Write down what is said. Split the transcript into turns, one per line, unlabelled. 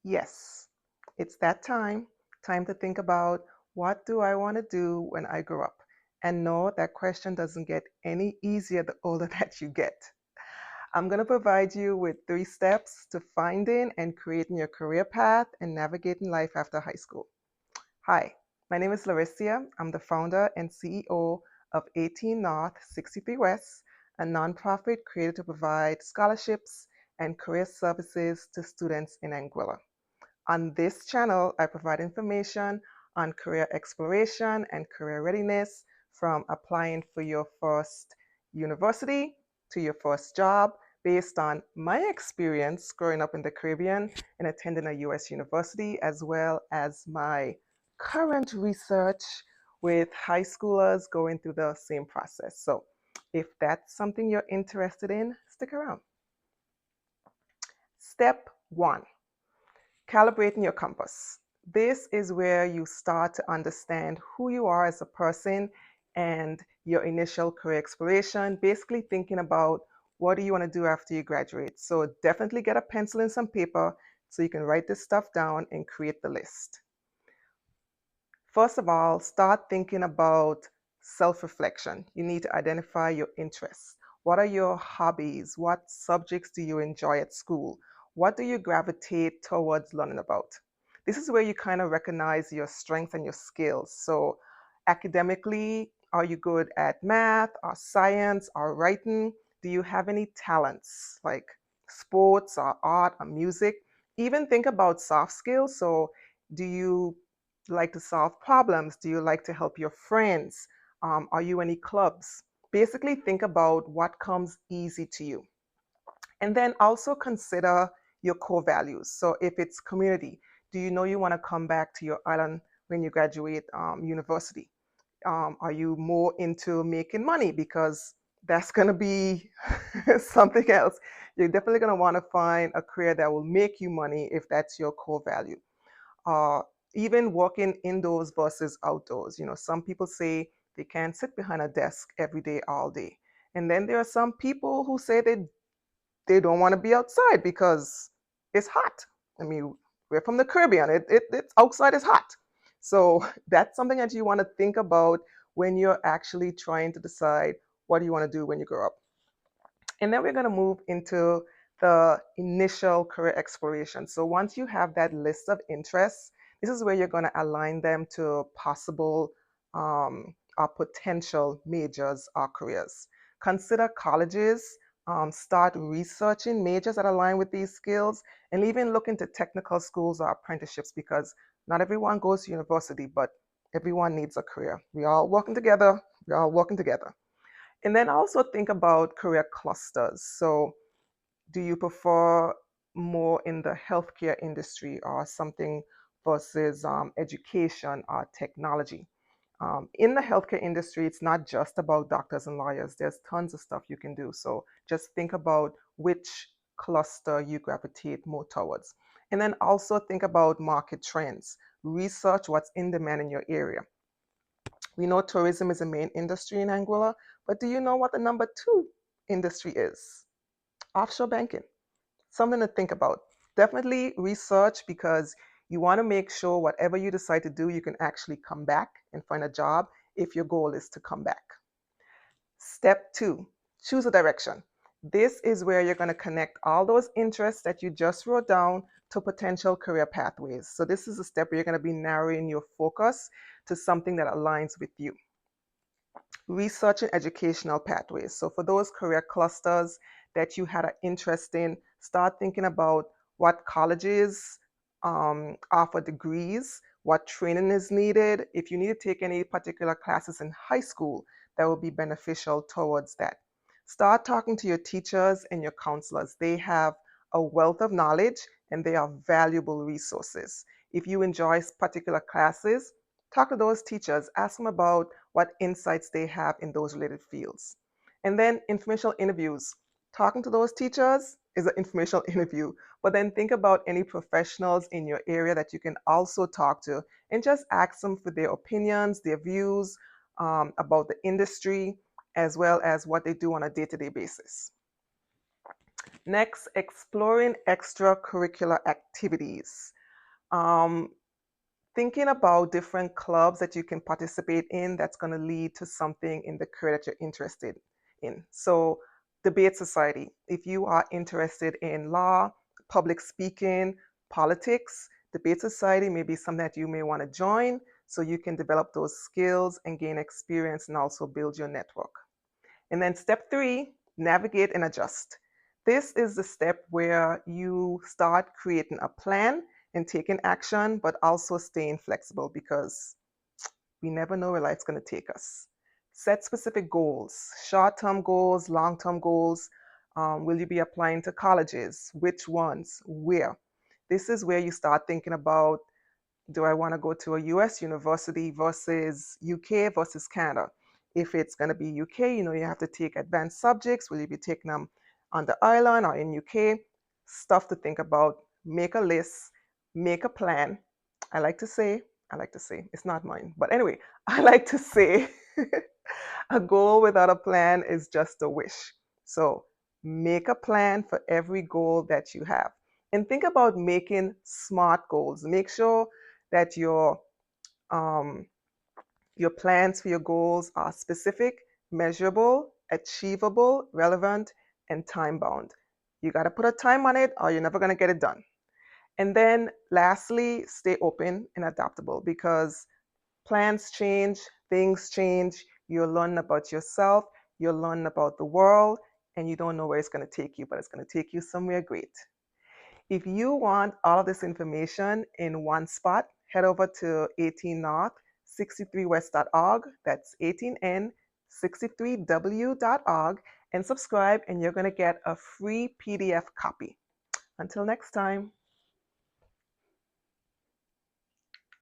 Yes, it's that time to think about what do I want to do when I grow up? And no, that question doesn't get any easier the older that you get. I'm going to provide you with 3 steps to finding and creating your career path and navigating life after high school. Hi, my name is Larissa. I'm the founder and CEO of 18 North 63 West, a nonprofit created to provide scholarships and career services to students in Anguilla. On this channel, I provide information on career exploration and career readiness, from applying for your first university to your first job, based on my experience growing up in the Caribbean and attending a US university, as well as my current research with high schoolers going through the same process. So if that's something you're interested in, stick around. Step 1: calibrating your compass. This is where you start to understand who you are as a person and your initial career exploration, basically thinking about what do you want to do after you graduate. So definitely get a pencil and some paper so you can write this stuff down and create the list. First of all, start thinking about self-reflection. You need to identify your interests. What are your hobbies? What subjects do you enjoy at school? What do you gravitate towards learning about? This is where you kind of recognize your strengths and your skills. So academically, are you good at math or science or writing? Do you have any talents like sports or art or music? Even think about soft skills. So do you like to solve problems? Do you like to help your friends? Are you any clubs? Basically, think about what comes easy to you. And then also consider your core values. So if it's community, do you know you want to come back to your island when you graduate university? Are you more into making money? Because that's going to be something else. You're definitely going to want to find a career that will make you money if that's your core value. uh, Even working indoors versus outdoors. You know, some people say they can't sit behind a desk every day, all day. And then there are some people who say they don't want to be outside because it's hot. I mean, we're from the Caribbean. It's outside is hot. So that's something that you want to think about when you're actually trying to decide what do you want to do when you grow up. And then we're going to move into the initial career exploration. So once you have that list of interests, this is where you're going to align them to possible or potential majors or careers. Consider colleges, start researching majors that align with these skills, and even look into technical schools or apprenticeships, because not everyone goes to university, but everyone needs a career. We all working together. We're all working together. And then also think about career clusters. So, do you prefer more in the healthcare industry or something versus education or technology? In the healthcare industry, it's not just about doctors and lawyers. There's tons of stuff you can do. So just think about which cluster you gravitate more towards. And then also think about market trends. Research what's in demand in your area. We know tourism is a main industry in Anguilla, but do you know what the number 2 industry is? Offshore banking. Something to think about. Definitely research, because you want to make sure whatever you decide to do, you can actually come back and find a job if your goal is to come back. Step 2: choose a direction. This is where you're going to connect all those interests that you just wrote down to potential career pathways. So this is a step where you're going to be narrowing your focus to something that aligns with you. Researching educational pathways. So for those career clusters that you had an interest in, start thinking about what colleges offer degrees, what training is needed. If you need to take any particular classes in high school, that will be beneficial towards that. Start talking to your teachers and your counselors. They have a wealth of knowledge and they are valuable resources. If you enjoy particular classes, talk to those teachers, ask them about what insights they have in those related fields. And then informational interviews. Talking to those teachers is an informational interview, but then think about any professionals in your area that you can also talk to and just ask them for their opinions, their views about the industry, as well as what they do on a day-to-day basis. Next, exploring extracurricular activities. Um, Thinking about different clubs that you can participate in that's going to lead to something in the career that you're interested in. So, debate society. If you are interested in law, public speaking, politics, debate society may be something that you may want to join so you can develop those skills and gain experience and also build your network. And then step three, navigate and adjust. This is the step where you start creating a plan and taking action, but also staying flexible because we never know where life's going to take us. Set specific goals, short term goals, long term goals. Will you be applying to colleges? Which ones? Where? This is where you start thinking about, do I want to go to a US university versus UK versus Canada? If it's going to be UK, you have to take advanced subjects. Will you be taking them on the island or in UK? Stuff to think about. Make a list, make a plan. I like to say, it's not mine, but anyway, I like to say a goal without a plan is just a wish. So make a plan for every goal that you have. And think about making smart goals. Make sure that um, your plans for your goals are specific, measurable, achievable, relevant, and time bound. You got to put a time on it or you're never going to get it done. And then lastly, stay open and adaptable because plans change, things change, you're learning about yourself, you're learning about the world, and you don't know where it's going to take you, but it's going to take you somewhere great. If you want all of this information in one spot, head over to 18 North 63west.org. That's 18N63W.org and subscribe, and you're going to get a free PDF copy. Until next time.